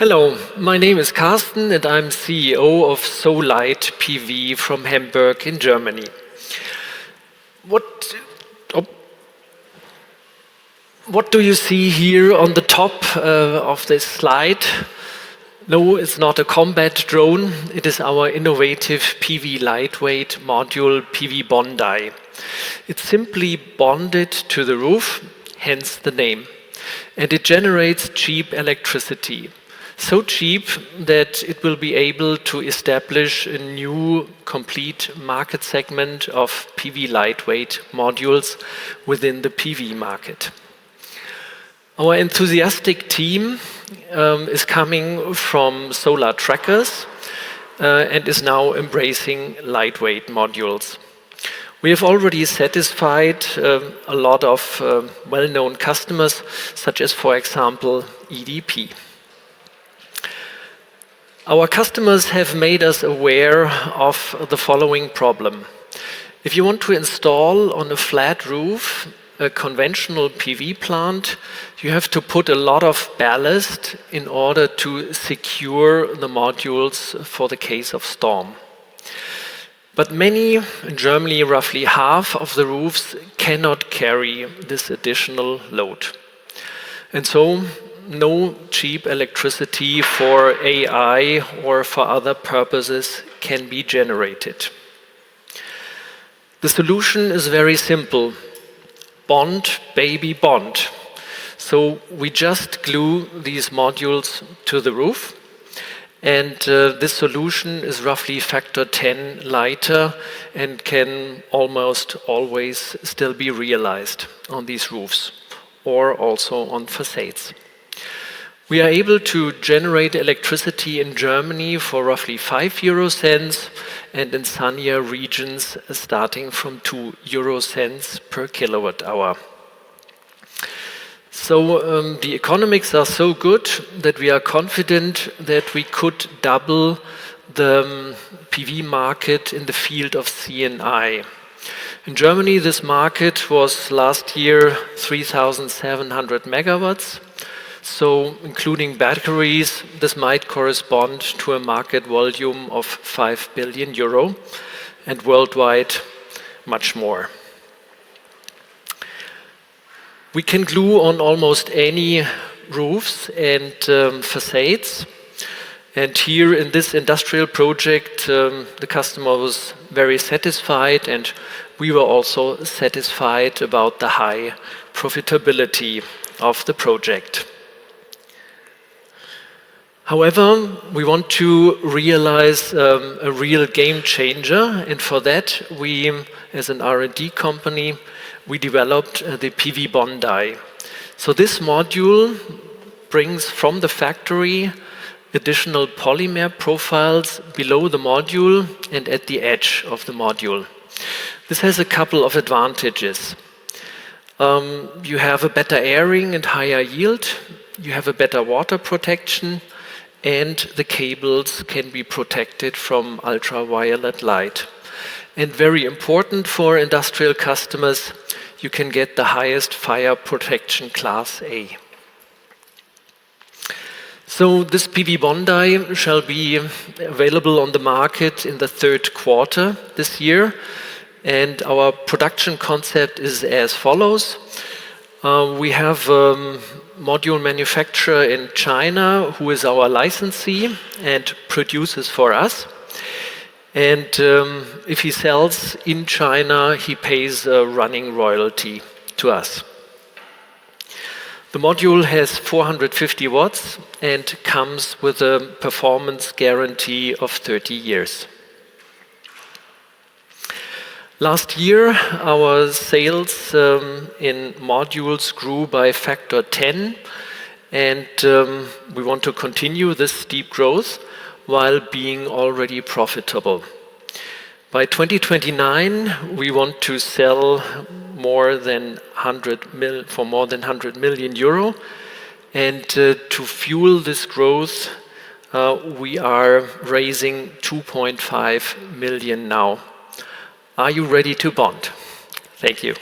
Hello, my name is Carsten and I'm CEO of SOlight PV from Hamburg in Germany. What do you see here on the top of this slide? No, it's not a combat drone. It is our innovative PV lightweight module PV Bondi. It's simply bonded to the roof, hence the name. And it generates cheap electricity. So cheap that it will be able to establish a new complete market segment of PV lightweight modules within the PV market. Our enthusiastic team is coming from solar trackers and is now embracing lightweight modules. We have already satisfied a lot of well-known customers, such as, for example, EDP. Our customers have made us aware of the following problem. If you want to install on a flat roof a conventional PV plant, you have to put a lot of ballast in order to secure the modules for the case of storm. But many, in Germany roughly half of the roofs, cannot carry this additional load. And so no cheap electricity for AI or for other purposes can be generated. The solution is very simple. Bond, baby, bond. So we just glue these modules to the roof, and this solution is roughly factor 10 lighter and can almost always still be realized on these roofs or also on facades. We are able to generate electricity in Germany for roughly 5 euro cents and in sunnier regions starting from 2 euro cents per kilowatt hour. So the economics are so good that we are confident that we could double the PV market in the field of CNI. In Germany, this market was last year 3,700 megawatts. So, including batteries, this might correspond to a market volume of 5 billion euro, and worldwide, much more. We can glue on almost any roofs and facades. And here in this industrial project, the customer was very satisfied, and we were also satisfied about the high profitability of the project. However, we want to realize a real game changer, and for that we, as an R&D company, we developed the PV Bondi. So this module brings from the factory additional polymer profiles below the module and at the edge of the module. This has a couple of advantages. You have a better airing and higher yield, you have a better water protection, and the cables can be protected from ultraviolet light. And very important for industrial customers, you can get the highest fire protection class A. So this PV Bondi shall be available on the market in the third quarter this year, and our production concept is as follows. We have module manufacturer in China who is our licensee and produces for us. And if he sells in China, he pays a running royalty to us. The module has 450 watts and comes with a performance guarantee of 30 years. Last year, our sales in modules grew by factor 10, and we want to continue this steep growth while being already profitable. By 2029, we want to sell more than 100 million euro, and to fuel this growth, we are raising 2.5 million now. Are you ready to bond? Thank you.